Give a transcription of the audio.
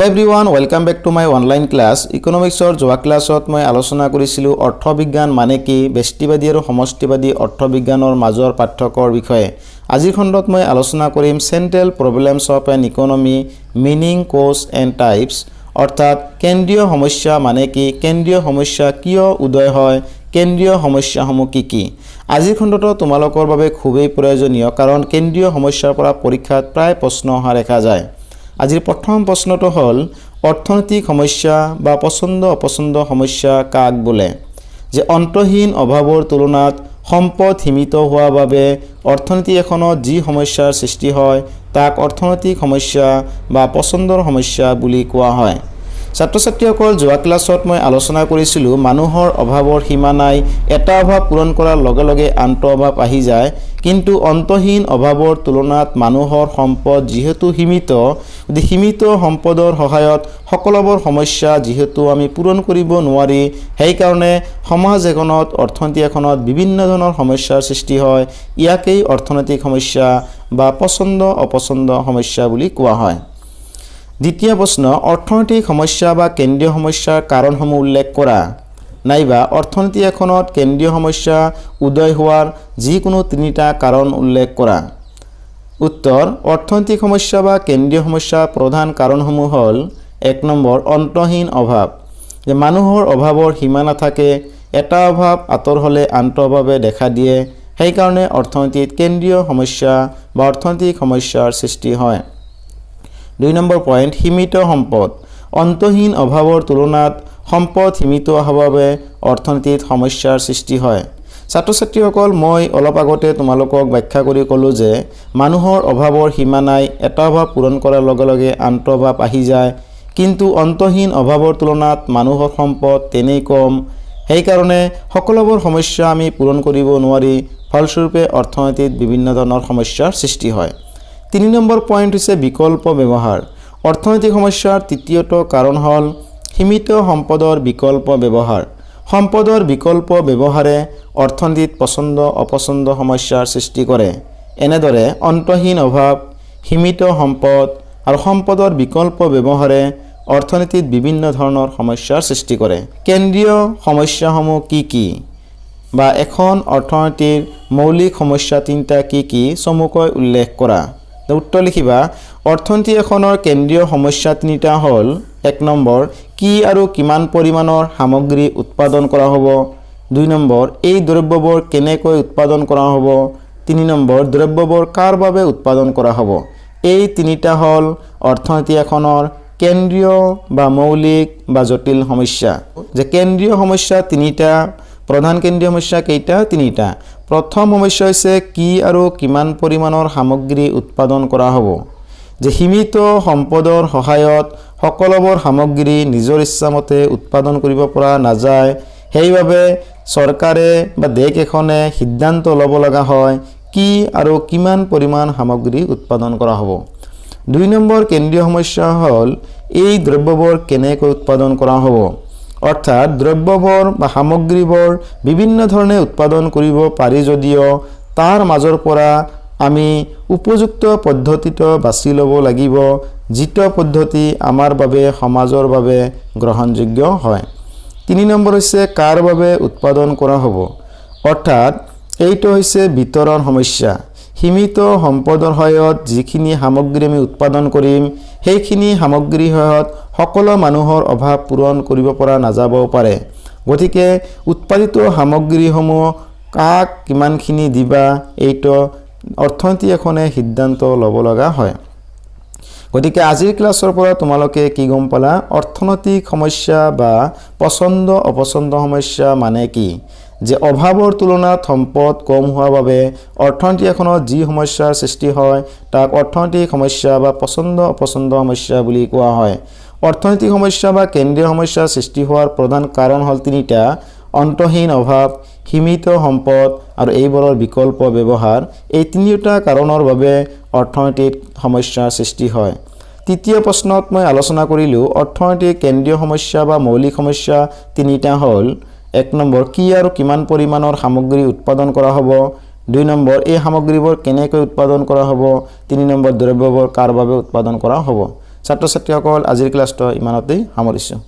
Everyone welcome back to my online class ইকোনমিক্সৰ যোৱা ক্লাছত মই আলোচনা কৰিছিলোঁ অৰ্থবিজ্ঞান মানে কি ব্যষ্টিবাদী আৰু সমষ্টিবাদী অৰ্থবিজ্ঞানৰ মাজৰ পাৰ্থক্যৰ বিষয়ে আজিৰ খণ্ডত মই আলোচনা কৰিম central problems of an economy meaning cause and types অৰ্থাৎ কেন্দ্ৰীয় সমস্যা মানে কি কেন্দ্ৰীয় সমস্যা কিয় উদয় হয় কেন্দ্ৰীয় সমস্যাসমূহ কি কি আজিৰ খণ্ডত তোমালোকৰ বাবে খুবেই প্ৰয়োজনীয় কাৰণ কেন্দ্ৰীয় সমস্যাৰ পৰা পৰীক্ষাত প্ৰায় প্ৰশ্ন অহা দেখা যায় আজিৰ প্ৰথম প্ৰশ্নটো হল অৰ্থনৈতিক সমস্যা বা পছন্দ অপছন্দ সমস্যা কাক বোলে যে অন্তহীন অভাৱৰ তুলনাত সম্পদ সীমিত হোৱাৰ বাবে অৰ্থনীতি এখনত যি সমস্যাৰ সৃষ্টি হয় তাক অৰ্থনৈতিক সমস্যা বা পছন্দৰ সমস্যা বুলি কোৱা হয় ছাত্ৰ ছাত্ৰীসকল যোৱা ক্লাছত মই আলোচনা কৰিছিলোঁ মানুহৰ অভাৱৰ সীমা নাই এটা অভাৱ পূৰণ কৰাৰ লগে লগে আনটো অভাৱ আহি যায় কিন্তু অন্তহীন অভাৱৰ তুলনাত মানুহৰ সম্পদ যেহেতু সীমিত সম্পদৰ সহায়ত সকলোবোৰ সমস্যা যেহেতু আমি পূৰণ কৰিব নোৱাৰি সেই কাৰণে সমাজ এখনত অৰ্থনীতি এখনত বিভিন্ন ধৰণৰ সমস্যাৰ সৃষ্টি হয় ইয়াকেই অৰ্থনৈতিক সমস্যা বা পছন্দ অপছন্দ সমস্যা বুলি কোৱা হয় দ্বিতীয় প্ৰশ্ন অৰ্থনৈতিক সমস্যা বা কেন্দ্ৰীয় সমস্যাৰ কাৰণসমূহ উল্লেখ কৰা নাইবা অৰ্থনীতি এখনত কেন্দ্ৰীয় সমস্যা উদয় হোৱাৰ যিকোনো তিনিটা কাৰণ উল্লেখ কৰা উত্তৰ অৰ্থনৈতিক সমস্যা বা কেন্দ্ৰীয় সমস্যাৰ প্ৰধান কাৰণসমূহ হ'ল 1 নম্বৰ অন্তহীন অভাৱ যে মানুহৰ অভাৱৰ সীমা নাথাকে এটা অভাৱ আঁতৰ হ'লে আনটো অভাৱে দেখা দিয়ে সেই কাৰণে অৰ্থনীতিত কেন্দ্ৰীয় সমস্যা বা অৰ্থনৈতিক সমস্যাৰ সৃষ্টি হয় 2 নম্বৰ পইণ্ট সীমিত সম্পদ অন্তহীন অভাৱৰ তুলনাত সম্পদ সীমিত হোৱাৰ বাবে অৰ্থনীতিত সমস্যাৰ সৃষ্টি হয় ছাত্ৰ ছাত্ৰীসকল মই অলপ আগতে তোমালোকক ব্যাখ্যা কৰি ক'লো যে মানুহৰ অভাৱৰ সীমা নাই এটা অভাৱ পূৰণ কৰাৰ লগে লগে আনটো অভাৱ আহি যায় কিন্তু অন্তহীন অভাৱৰ তুলনাত মানুহৰ সম্পদ তেনেই কম সেই কাৰণে সকলোবোৰ সমস্যা আমি পূৰণ কৰিব নোৱাৰি ফলস্বৰূপে অৰ্থনীতিত বিভিন্ন ধৰণৰ সমস্যাৰ সৃষ্টি হয় 3 নম্বৰ পইণ্ট হৈছে বিকল্প ব্যৱহাৰ অৰ্থনৈতিক সমস্যাৰ তৃতীয়টো কাৰণ হ'ল সীমিত সম্পদৰ বিকল্প ব্যৱহাৰ সম্পদৰ বিকল্প ব্যৱহাৰে অৰ্থনীতিত পছন্দ অপছন্দ সমস্যাৰ সৃষ্টি কৰে এনেদৰে অন্তহীন অভাৱ সীমিত সম্পদ আৰু সম্পদৰ বিকল্প ব্যৱহাৰে অৰ্থনীতিত বিভিন্ন ধৰণৰ সমস্যাৰ সৃষ্টি কৰে কেন্দ্ৰীয় সমস্যাসমূহ কি কি বা এখন অৰ্থনীতিৰ মৌলিক সমস্যা তিনিটা কি কি চমুকৈ উল্লেখ কৰা উত্তৰ লিখিবা অৰ্থনীতি এখনৰ কেন্দ্ৰীয় সমস্যা তিনিটা হ'ল 1 নম্বৰ কি আৰু কিমান পৰিমাণৰ সামগ্ৰী উৎপাদন কৰা হ'ব 2 নম্বৰ এই দ্ৰব্যবোৰ কেনেকৈ উৎপাদন কৰা হ'ব 3 নম্বৰ দ্ৰব্যবোৰ কাৰ বাবে উৎপাদন কৰা হ'ব এই তিনিটা হ'ল অৰ্থনীতি এখনৰ কেন্দ্ৰীয় বা মৌলিক বা জটিল সমস্যা যে কেন্দ্ৰীয় সমস্যা তিনিটা প্ৰধান কেন্দ্ৰীয় সমস্যা কেইটা তিনিটা প্ৰথম সমস্যা হৈছে কি আৰু কিমান পৰিমাণৰ সামগ্ৰী উৎপাদন কৰা হ'ব যে সীমিত সম্পদৰ সহায়ত সকলোবোৰ সামগ্ৰী নিজৰ ইচ্ছামতে উৎপাদন কৰিব পৰা নাযায় সেইবাবে চৰকাৰে বা দেশ এখনে সিদ্ধান্ত ল'ব লগা হয় কি আৰু কিমান পৰিমাণ সামগ্ৰী উৎপাদন কৰা হ'ব 2 নম্বৰ কেন্দ্ৰীয় সমস্যা হ'ল এই দ্ৰব্যবোৰ কেনেকৈ উৎপাদন কৰা হ'ব অৰ্থাৎ দ্ৰব্যবোৰ বা সামগ্ৰীবোৰ বিভিন্ন ধৰণে উৎপাদন কৰিব পাৰি যদিও তাৰ মাজৰ পৰা আমি উপযুক্ত পদ্ধতিটো বাছি ল'ব লাগিব যিটো পদ্ধতি আমাৰ বাবে সমাজৰ বাবে গ্ৰহণযোগ্য হয় 3 নম্বৰ হৈছে কাৰ বাবে উৎপাদন কৰা হ'ব অৰ্থাৎ এইটো হৈছে বিতৰণ সমস্যা সীমিত সম্পদৰ সহায়ত যিখিনি সামগ্ৰী আমি উৎপাদন কৰিম সেইখিনি সামগ্ৰীৰ সহায়ত সকলো মানুহৰ অভাৱ পূৰণ কৰিব পৰা নাযাবও পাৰে গতিকে উৎপাদিত সামগ্ৰীসমূহ কাক কিমানখিনি দিবা এইটো অৰ্থনীতি এখনে সিদ্ধান্ত ল'ব লগা হয় গতিকে আজিৰ ক্লাছৰ পৰা তোমালোকে কি গম পালা অৰ্থনৈতিক সমস্যা বা পছন্দ অপছন্দ সমস্যা মানে কি যে অভাৱৰ তুলনাত সম্পদ কম হোৱাৰ বাবে অৰ্থনীতি এখনত যি সমস্যাৰ সৃষ্টি হয় তাক অৰ্থনৈতিক সমস্যা বা পছন্দ অপছন্দ সমস্যা বুলি কোৱা হয় অৰ্থনৈতিক সমস্যা বা কেন্দ্ৰীয় সমস্যাৰ সৃষ্টি হোৱাৰ প্ৰধান কাৰণ হ'ল তিনিটা অন্তহীন অভাৱ সীমিত সম্পদ আৰু এইবোৰৰ বিকল্প ব্যৱহাৰ এই তিনিটা কাৰণৰ বাবে অৰ্থনৈতিক সমস্যাৰ সৃষ্টি হয় তৃতীয় প্ৰশ্নত মই আলোচনা কৰিলোঁ অৰ্থনৈতিক কেন্দ্ৰীয় সমস্যা বা মৌলিক সমস্যা তিনিটা হ'ল 1 নম্বৰ কি আৰু কিমান পৰিমাণৰ সামগ্ৰী উৎপাদন কৰা হ'ব 2 নম্বৰ এই সামগ্ৰীবোৰ কেনেকৈ উৎপাদন কৰা হ'ব 3 নম্বৰ দ্ৰব্যবোৰ কাৰ বাবে উৎপাদন কৰা হ'ব ছাত্ৰ ছাত্ৰীসকল আজিৰ ক্লাছটো ইমানতেই সামৰিছোঁ।